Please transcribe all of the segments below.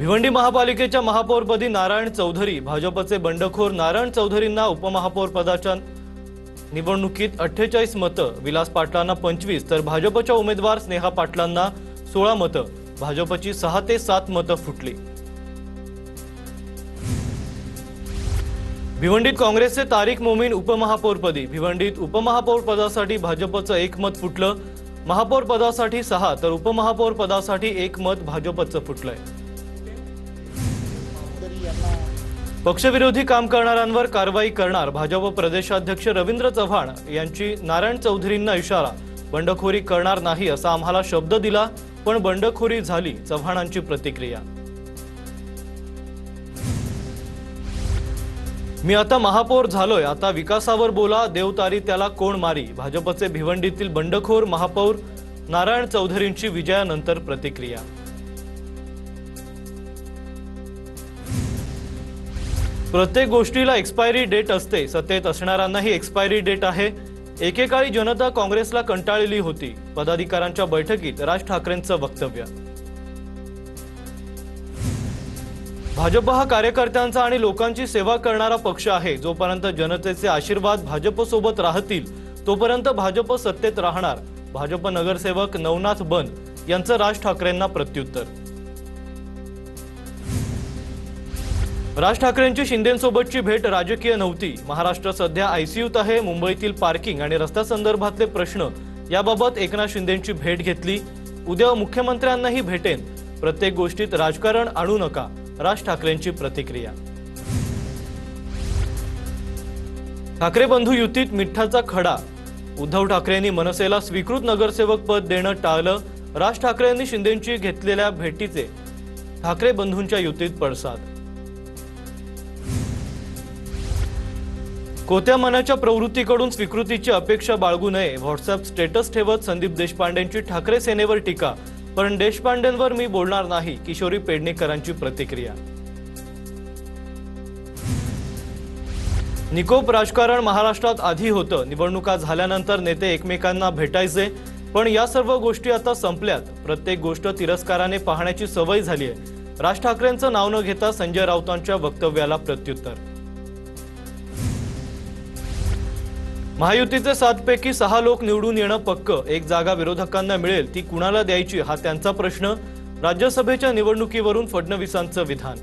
भिवंडी महापालिकेच्या महापौरपदी नारायण चौधरी, भाजपचे बंडखोर नारायण चौधरींना उपमहापौर पदाच्या निवडणुकीत 48 मतं, विलास पाटलांना 25 तर भाजपच्या उमेदवार स्नेहा पाटलांना 16 मतं, भाजपची 6 ते 7 मतं फुटली। भिवंडीत काँग्रेसचे तारिक मोमीन उपमहापौरपदी, भिवंडीत उपमहापौर पदासाठी भाजपचं 1 मत फुटलं, महापौर पदासाठी 6 तर उपमहापौर पदासाठी 1 मत भाजपचं फुटलंय। पक्षविरोधी काम करणाऱ्यांवर कारवाई करणार भाजप प्रदेशाध्यक्ष रवींद्र चव्हाण यांची नारायण चौधरींना इशारा, बंडखोरी करणार नाही असा आम्हाला शब्द दिला पण बंडखोरी झाली, चव्हाणांची प्रतिक्रिया। मी आता महापौर झालोय, आता विकासावर बोला, देवतारी त्याला कोण मारी, भाजपचे भिवंडीतील बंडखोर महापौर नारायण चौधरींची विजयानंतर प्रतिक्रिया। प्रत्येक गोष्टीला एक्सपायरी डेट असते, सत्तेत असणाऱ्यांनाही एक्सपायरी डेट आहे। एकेकाळी जनता काँग्रेसला कंटाळलेली होती, पदाधिकाऱ्यांच्या बैठकीत राज ठाकरेंचं वक्तव्य। भाजप हा कार्यकर्त्यांचा आणि लोकांची सेवा करणारा पक्ष आहे, जोपर्यंत जनतेचे आशीर्वाद भाजप सोबत राहतील तोपर्यंत भाजप सत्तेत राहणार, भाजप नगरसेवक नवनाथ बन यांचं राज ठाकरेंना प्रत्युत्तर। राज ठाकरेंची शिंदेंसोबतची भेट राजकीय नव्हती, महाराष्ट्र सध्या आयसीयूत आहे, मुंबईतील पार्किंग आणि रस्त्यासंदर्भातले प्रश्न याबाबत एकनाथ शिंदेंची भेट घेतली, उद्या मुख्यमंत्र्यांनाही भेटेन, प्रत्येक गोष्टीत राजकारण आणू नका, राज ठाकरेंची प्रतिक्रिया। ठाकरे बंधू युतीत मिठ्ठाचा खडा, उद्धव ठाकरेंनी मनसेला स्वीकृत नगरसेवक पद देणं टाळलं, राज ठाकरेंनी शिंदेंची घेतलेल्या भेटीचे ठाकरे बंधूंच्या युतीत पडसाद। कोत्या मनाच्या प्रवृत्तीकडून स्वीकृतीची अपेक्षा बाळगू नये, व्हॉट्सअप स्टेटस ठेवत संदीप देशपांडेंची ठाकरे सेनेवर टीका, पण देशपांडेंवर मी बोलणार नाही, किशोरी पेडणेकरांची प्रतिक्रिया। निकोप राजकारण महाराष्ट्रात आधी होतं, निवडणुका झाल्यानंतर नेते एकमेकांना भेटायचे, पण या सर्व गोष्टी आता संपल्यात, प्रत्येक गोष्ट तिरस्काराने पाहण्याची सवय झाली आहे, राज ठाकरेंचं नाव न घेता संजय राऊतांच्या वक्तव्याला प्रत्युत्तर। महायुतीचे 7 पैकी 6 लोक निवडून येणं पक्क, एक जागा विरोधकांना मिळेल, ती कुणाला द्यायची हा त्यांचा प्रश्न, राज्यसभेच्या निवडणुकीवरून फडणवीसांचं विधान।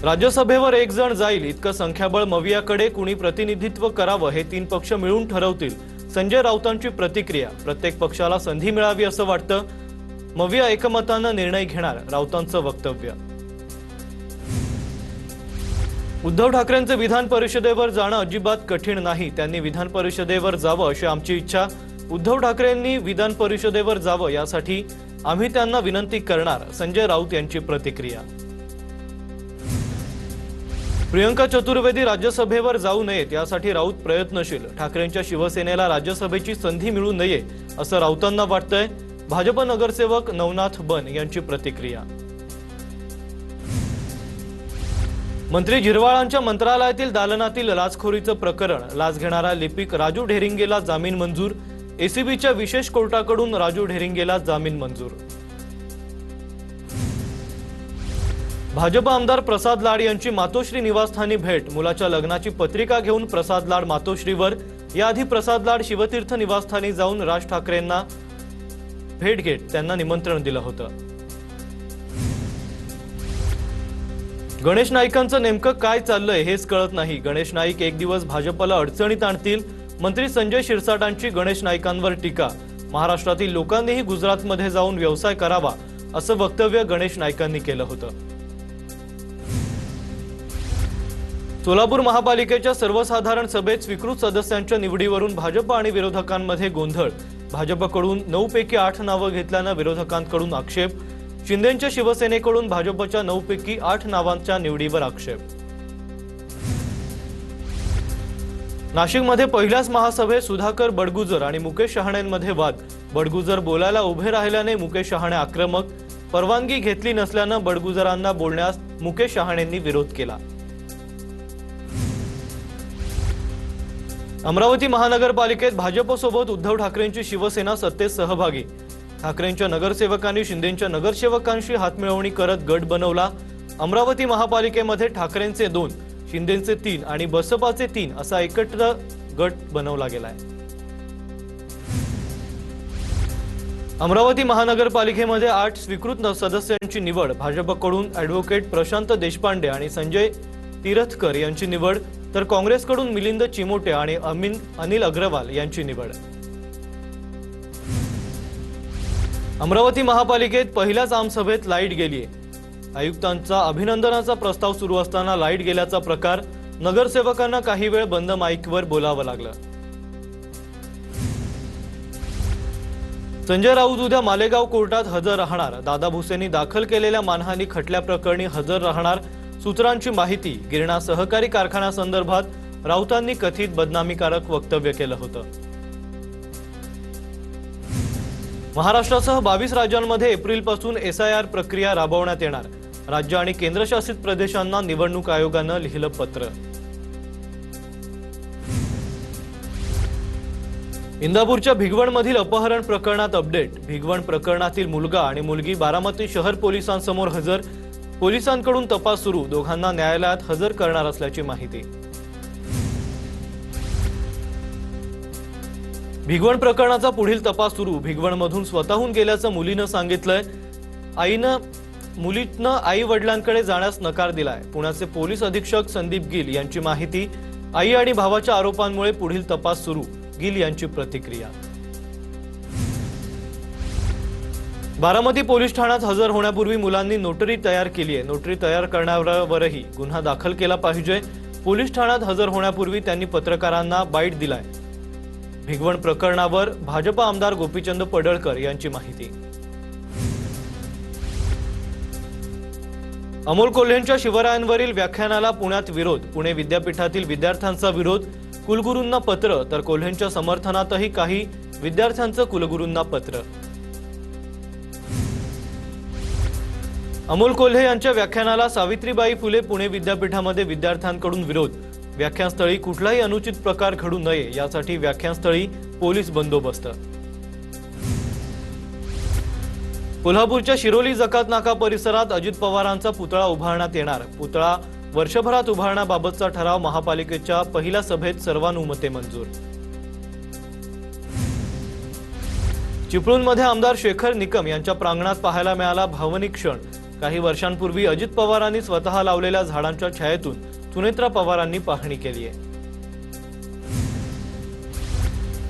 राज्यसभेवर 1 जण जाईल इतकं संख्याबळ मवियाकडे, कुणी प्रतिनिधित्व करावं हे 3 पक्ष मिळून ठरवतील, संजय राऊतांची प्रतिक्रिया, प्रत्येक पक्षाला संधी मिळावी असं वाटतं, मविया एकमतानं निर्णय घेणार, राऊतांचं वक्तव्य। उद्धव ठाकरेंचे विधान परिषदेवर जाणं अजिबात कठीण नाही, त्यांनी विधान परिषदेवर जावं अशी आमची इच्छा, उद्धव ठाकरेंनी विधान परिषदेवर जावं यासाठी आम्ही त्यांना विनंती करणार, संजय राऊत यांची प्रतिक्रिया। प्रियंका चतुर्वेदी राज्यसभेवर जाऊ नयेत यासाठी राऊत प्रयत्नशील, ठाकरेंच्या शिवसेनेला राज्यसभेची संधी मिळू नये असं राऊतांना वाटतंय, भाजप नगरसेवक नवनाथ बन यांची प्रतिक्रिया। मंत्री झिरवाळांच्या मंत्रालयातील दालनातील लाचखोरीचं प्रकरण, लाच घेणारा लिपिक राजू ढेरिंगेला जामीन मंजूर, एसीबीच्या विशेष कोर्टाकडून राजू ढेरिंगेला जामीन मंजूर। भाजप आमदार प्रसाद लाड यांची मातोश्री निवासस्थानी भेट, मुलाच्या लग्नाची पत्रिका घेऊन प्रसाद लाड मातोश्रीवर, याआधी प्रसाद लाड शिवतीर्थ निवासस्थानी जाऊन राज ठाकरेंना भेट घेत त्यांना निमंत्रण दिलं होतं। गणेश नाईकांचं नेमकं काय चाललंय हेच कळत नाही, गणेश नाईक एक दिवस भाजपला अडचणीत आणतील, मंत्री संजय शिरसाटांची गणेश नाईकांवर टीका, महाराष्ट्रातील लोकांनीही गुजरातमध्ये जाऊन व्यवसाय करावा असं वक्तव्य गणेश नाईकांनी केलं होतं। सोलापूर महापालिकेच्या सर्वसाधारण सभेत स्वीकृत सदस्यांच्या निवडीवरून भाजप आणि विरोधकांमध्ये गोंधळ, भाजपकडून 9 पैकी 8 नावं घेतल्यानं विरोधकांकडून आक्षेप, शिंदेंच्या शिवसेनेकडून भाजपच्या 9 पैकी 8 नावांच्या निवडीवर आक्षेप। नाशिकमध्ये पहिल्याच महासभेत सुधाकर बडगुजर आणि मुकेश शहाणेंमध्ये वाद, बडगुजर बोलायला उभे राहिल्याने मुकेश शहाणे आक्रमक, परवानगी घेतली नसल्यानं बडगुजरांना बोलण्यास मुकेश शहाणेंनी विरोध केला। अमरावती महानगरपालिकेत भाजपसोबत उद्धव ठाकरेंची शिवसेना सत्तेत सहभागी, ठाकरेंच्या नगरसेवकांनी शिंदेंच्या नगरसेवकांशी हातमिळवणी करत गट बनवला। अमरावती महापालिकेमध्ये ठाकरेंचे 2, शिंदेंचे 3 आणि बसपाचे 3 असा एकत्र गट बनवला गेलाय। अमरावती महानगरपालिकेमध्ये 8 स्वीकृत सदस्यांची निवड। भाजपकडून ॲडव्होकेट प्रशांत देशपांडे आणि संजय तीरथकर यांची निवड, तर काँग्रेसकडून मिलिंद चिमोटे आणि अनिल अग्रवाल यांची निवड। अमरावती महापालिकेत पहिल्याच आमसभेत लाईट गेलीये। आयुक्तांचा अभिनंदनाचा प्रस्ताव सुरू असताना लाईट गेल्याचा प्रकार। नगरसेवकांना काही वेळ बंद माईकवर बोलावं लागलं। संजय राऊत उद्या मालेगाव कोर्टात हजर राहणार। दादा भुसेंनी दाखल केलेल्या मानहानी खटल्याप्रकरणी हजर राहणार। सूत्रांची माहिती, गिरणा सहकारी कारखान्यासंदर्भात राऊतांनी कथित बदनामीकारक वक्तव्य केलं होतं। महाराष्ट्रासह 22 राज्यांमध्ये एप्रिलपासून SIR प्रक्रिया राबवण्यात येणार। राज्य आणि केंद्रशासित प्रदेशांना निवडणूक आयोगानं लिहिलं पत्र। इंदापूरच्या भिगवणमधील अपहरण प्रकरणात अपडेट। भिगवण प्रकरणातील मुलगा आणि मुलगी बारामती शहर पोलिसांसमोर हजर। पोलिसांकडून तपास सुरू। दोघांना न्यायालयात हजर करणार असल्याची माहिती। भिगवण प्रकरणाचा पुढील तपास सुरू। भिगवणमधून स्वतःहून गेल्याचं मुलीनं सांगितलंय। मुलीनं आई वडिलांकडे जाण्यास नकार दिलाय। पुण्याचे पोलीस अधीक्षक संदीप गिल यांची माहिती। आई आणि भावाच्या आरोपांमुळे पुढील तपास सुरू। गिल यांची प्रतिक्रिया। बारामती पोलीस ठाण्यात हजर होण्यापूर्वी मुलांनी नोटरी तयार केली आहे। नोटरी तयार करणाऱ्यावरही गुन्हा दाखल केला पाहिजे। पोलीस ठाण्यात हजर होण्यापूर्वी त्यांनी पत्रकारांना बाईट दिलाय। भिगवण प्रकरणावर भाजप आमदार गोपीचंद पडळकर यांची माहिती। अमोल कोल्हेंच्या शिवरायांवरील व्याख्यानाला पुण्यात विरोध। पुणे विद्यापीठातील विद्यार्थ्यांचा विरोध। कुलगुरूंना पत्र, तर कोल्हेंच्या समर्थनातही काही विद्यार्थ्यांचं कुलगुरूंना पत्र। अमोल कोल्हे यांच्या व्याख्यानाला सावित्रीबाई फुले पुणे विद्यापीठामध्ये विद्यार्थ्यांकडून विरोध। व्याख्यानस्थळी कुठलाही अनुचित प्रकार घडू नये यासाठी व्याख्यानस्थळी पोलीस बंदोबस्त। कोल्हापूरच्या शिरोली जकात नाका परिसरात अजित पवारांचा पुतळा उभारण्यात येणार। पुतळा वर्षभरात उभारण्याबाबतचा ठराव महापालिकेच्या पहिल्या सभेत सर्वानुमते मंजूर। चिपळूणमध्ये आमदार शेखर निकम यांच्या प्रांगणात पाहायला मिळाला भावनिक क्षण। काही वर्षांपूर्वी अजित पवारांनी स्वतः लावलेल्या झाडांच्या छायेतून सुनेत्रा पवारांनी पाहणी केली आहे।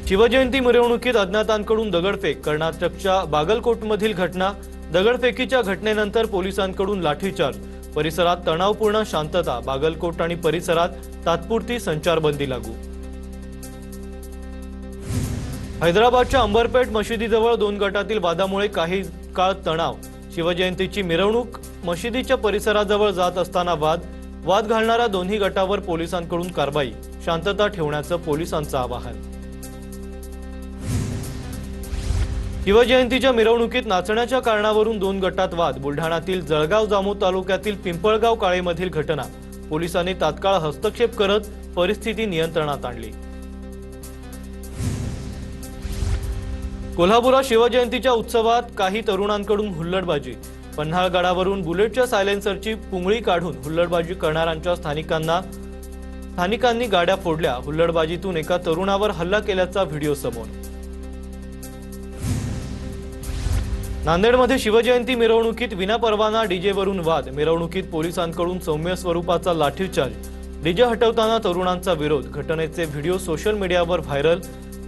शिवजयंती मिरवणुकीत अज्ञातांकडून दगडफेक। कर्नाटकच्या बागलकोटमधील घटना। दगडफेकीच्या घटनेनंतर पोलिसांकडून लाठीचार्ज। परिसरात तणावपूर्ण शांतता। बागलकोट आणि परिसरात तात्पुरती संचारबंदी लागू। हैदराबादच्या अंबरपेट मशिदीजवळ 2 गटातील वादामुळे काही काळ तणाव। शिवजयंतीची मिरवणूक मशिदीच्या परिसराजवळ जात असताना वाद घालणाऱ्या दोन्ही गटावर पोलिसांकडून कारवाई। शांतता ठेवण्याचं पोलिसांचं आवाहन। शिवजयंतीच्या मिरवणुकीत नाचण्याच्या कारणावरून 2 गटात वाद। बुलढाण्यातील जळगाव जामोद तालुक्यातील पिंपळगाव काळेमधील घटना। पोलिसांनी तात्काळ हस्तक्षेप करत परिस्थिती नियंत्रणात आणली। कोल्हापुरात शिवजयंतीच्या उत्सवात काही तरुणांकडून हुल्लडबाजी। पन्हाळगडावरून बुलेटच्या सायलेन्सरची पुंगळी काढून हुल्लडबाजी करणाऱ्यांच्या स्थानिकांनी गाड्या फोडल्या। हुल्लडबाजीतून एका तरुणावर हल्ला केल्याचा व्हिडिओ समोर। नांदेडमध्ये शिवजयंती मिरवणुकीत विनापरवाना डीजेवरून वाद। मिरवणुकीत पोलिसांकडून सौम्य स्वरूपाचा लाठीचार्ज। डीजे हटवताना तरुणांचा विरोध। घटनेचे व्हिडिओ सोशल मीडियावर व्हायरल।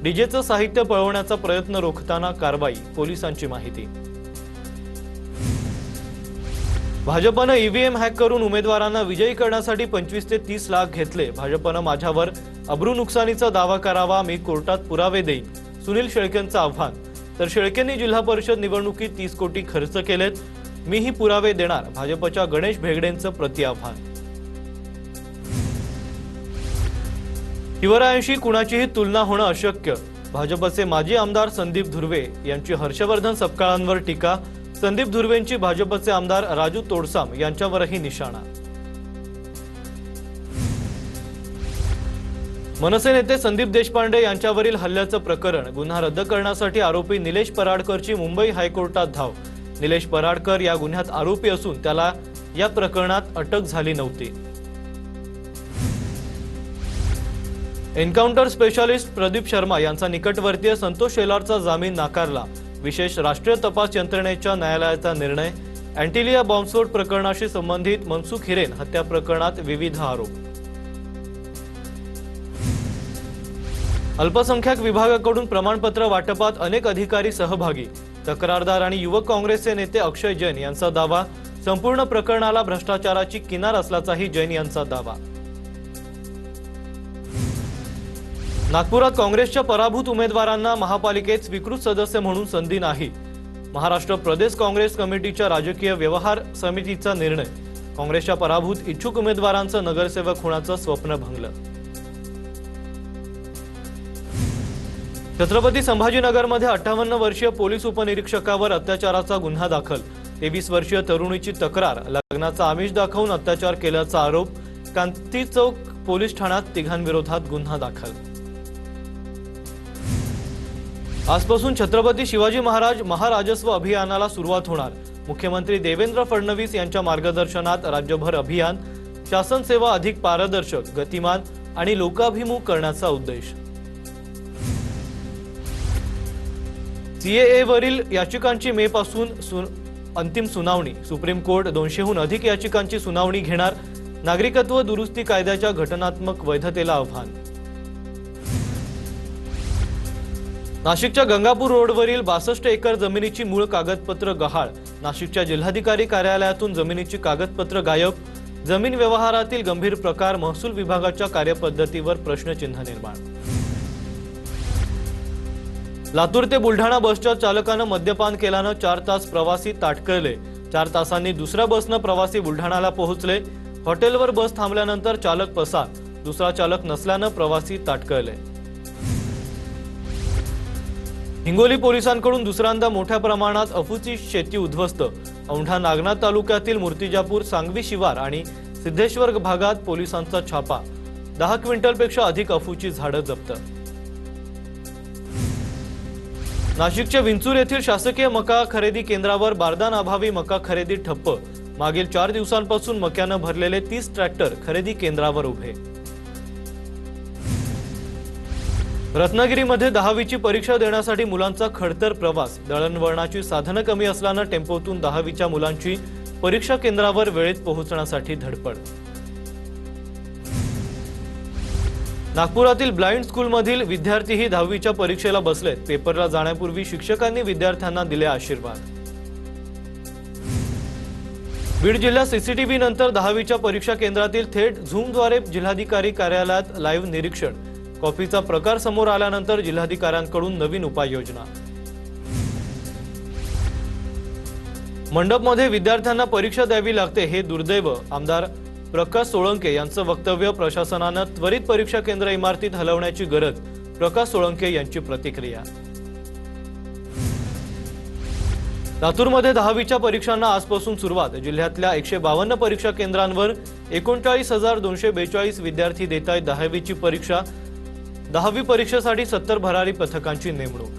डीजेचं साहित्य पळवण्याचा प्रयत्न रोखताना कारवाई। पोलिसांची माहिती। भाजपनं ईव्हीएम हॅक करून उमेदवारांना विजयी करण्यासाठी 25 ते 30 लाख घेतले। भाजपनं माझ्यावर अब्रू नुकसानीचा दावा करावा, मी कोर्टात पुरावे देईन, सुनील शेळकेंचं आव्हान। तर शेळकेंनी जिल्हा परिषद निवडणुकीत 30 कोटी खर्च केलेत, मीही पुरावे देणार, भाजपच्या गणेश भेगडेंचं प्रतिआव्हान। शिवरायांशी कुणाचीही तुलना होणं अशक्य। भाजपचे माजी आमदार संदीप धुर्वे यांची हर्षवर्धन सपकाळांवर टीका। संदीप धुर्वेंची भाजपचे आमदार राजू तोडसाम यांच्यावरही निशाणा। मनसे नेते संदीप देशपांडे यांच्यावरील हल्ल्याचं प्रकरण गुन्हा रद्द करण्यासाठी आरोपी निलेश पराडकरची मुंबई हायकोर्टात धाव। निलेश पराडकर या गुन्ह्यात आरोपी असून त्याला या प्रकरणात अटक झाली नव्हती। एन्काउंटर स्पेशालिस्ट प्रदीप शर्मा यांचा निकटवर्तीय संतोष शेलारचा जामीन नाकारला। विशेष राष्ट्रीय तपास यंत्रणेच्या न्यायालयाचा निर्णय। अँटिलिया बॉम्बस्फोट प्रकरणाशी संबंधित मनसुख हिरेन हत्या प्रकरणात विविध आरोप। अल्पसंख्याक विभागाकडून प्रमाणपत्र वाटपात अनेक अधिकारी सहभागी। तक्रारदार आणि युवक काँग्रेसचे नेते अक्षय जैन यांचा दावा। संपूर्ण प्रकरणाला भ्रष्टाचाराची किनार असल्याचाही जैन यांचा दावा। नागपुरात काँग्रेसच्या पराभूत उमेदवारांना महापालिकेत स्वीकृत सदस्य म्हणून संधी नाही। महाराष्ट्र प्रदेश काँग्रेस कमिटीच्या राजकीय व्यवहार समितीचा निर्णय। काँग्रेसच्या पराभूत इच्छुक उमेदवारांचं नगरसेवक होण्याचं स्वप्न भंगलं। छत्रपती संभाजीनगरमध्ये 58 वर्षीय पोलीस उपनिरीक्षकावर अत्याचाराचा गुन्हा दाखल। 23 वर्षीय तरुणीची तक्रार। लग्नाचा आमिष दाखवून अत्याचार केल्याचा आरोप। कांती चौक पोलीस ठाण्यात तिघांविरोधात गुन्हा दाखल। आजपासून छत्रपती शिवाजी महाराज महाराजस्व अभियानाला सुरुवात होणार। मुख्यमंत्री देवेंद्र फडणवीस यांच्या मार्गदर्शनात राज्यभर अभियान। शासन सेवा अधिक पारदर्शक, गतिमान आणि लोकाभिमुख करण्याचा उद्देश। सीएए वरील याचिकांची मे पासून अंतिम सुनावणी। सुप्रीम कोर्ट 200हून अधिक याचिकांची सुनावणी घेणार। नागरिकत्व दुरुस्ती कायद्याच्या घटनात्मक वैधतेला आव्हान। नाशिकच्या गंगापूर रोडवरील 62 एकर जमिनीची मूळ कागदपत्र गहाळ। नाशिकच्या जिल्हाधिकारी कार्यालयातून जमिनीची कागदपत्र गायब। जमीन व्यवहारातील गंभीर प्रकार। महसूल विभागाच्या कार्यपद्धतीवर प्रश्नचिन्ह निर्माण। लातूर ते बुलढाणा बसच्या चालकानं मद्यपान केल्यानं 4 तास प्रवासी ताटकळले। 4 तासांनी दुसऱ्या बसनं प्रवासी बुलढाणाला पोहोचले। हॉटेलवर बस थांबल्यानंतर चालक पसार। दुसरा चालक नसल्यानं प्रवासी ताटकळले। हिंगोली पोलिसांकडून दुसऱ्यांदा मोठ्या प्रमाणात अफूची शेती उद्ध्वस्त। औंढा नागनाथ तालुक्यातील मूर्तिजापूर सांगवी शिवार आणि सिद्धेश्वर भागात पोलिसांचा छापा। 10 क्विंटलपेक्षा अधिक अफूची झाडं जप्त। नाशिकच्या विंचूर येथील शासकीय मका खरेदी केंद्रावर बारदान अभावी मका खरेदी ठप्प। मागील 4 दिवसांपासून मक्यानं भरलेले 30 ट्रॅक्टर खरेदी केंद्रावर उभे। रत्नागिरीमध्ये 10वीची परीक्षा देण्यासाठी मुलांचा खडतर प्रवास। दळणवळणाची साधनं कमी असल्यानं टेम्पोतून 10वीच्या मुलांची परीक्षा केंद्रावर वेळेत पोहोचण्यासाठी धडपड। नागपुरातील ब्लाइंड स्कूलमधील विद्यार्थीही 10वीच्या परीक्षेला बसलेत। पेपरला जाण्यापूर्वी शिक्षकांनी विद्यार्थ्यांना दिले आशीर्वाद। बीड जिल्ह्यात सीसीटीव्ही नंतर 10वीच्या परीक्षा केंद्रातील थेट झूमद्वारे जिल्हाधिकारी कार्यालयात लाईव्ह निरीक्षण। कॉफीचा प्रकार समोर आल्यानंतर जिल्हाधिकाऱ्यांकडून नवीन उपाययोजना। मंडपमध्ये विद्यार्थ्यांना परीक्षा द्यावी लागते हे दुर्दैव। आमदार प्रकाश सोळंके यांचं वक्तव्य। प्रशासनानं त्वरित परीक्षा केंद्र इमारतीत हलवण्याची गरज। प्रकाश सोळंके यांची प्रतिक्रिया। लातूरमध्ये 10वीच्या परीक्षांना आजपासून सुरुवात। जिल्ह्यातल्या 152 परीक्षा केंद्रांवर 39,242 विद्यार्थी देत आहेत 10वीची परीक्षा। 10वी परीक्षेसाठी 70 भरारी पथकांची नेमणूक।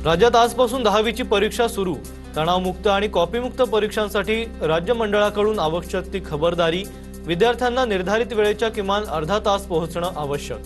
राज्यात आजपासून 10वीची परीक्षा सुरू। तणावमुक्त आणि कॉपीमुक्त परीक्षांसाठी राज्य मंडळाकडून आवश्यक ती खबरदारी। विद्यार्थ्यांना निर्धारित वेळेच्या किमान अर्धा तास पोहोचणं आवश्यक।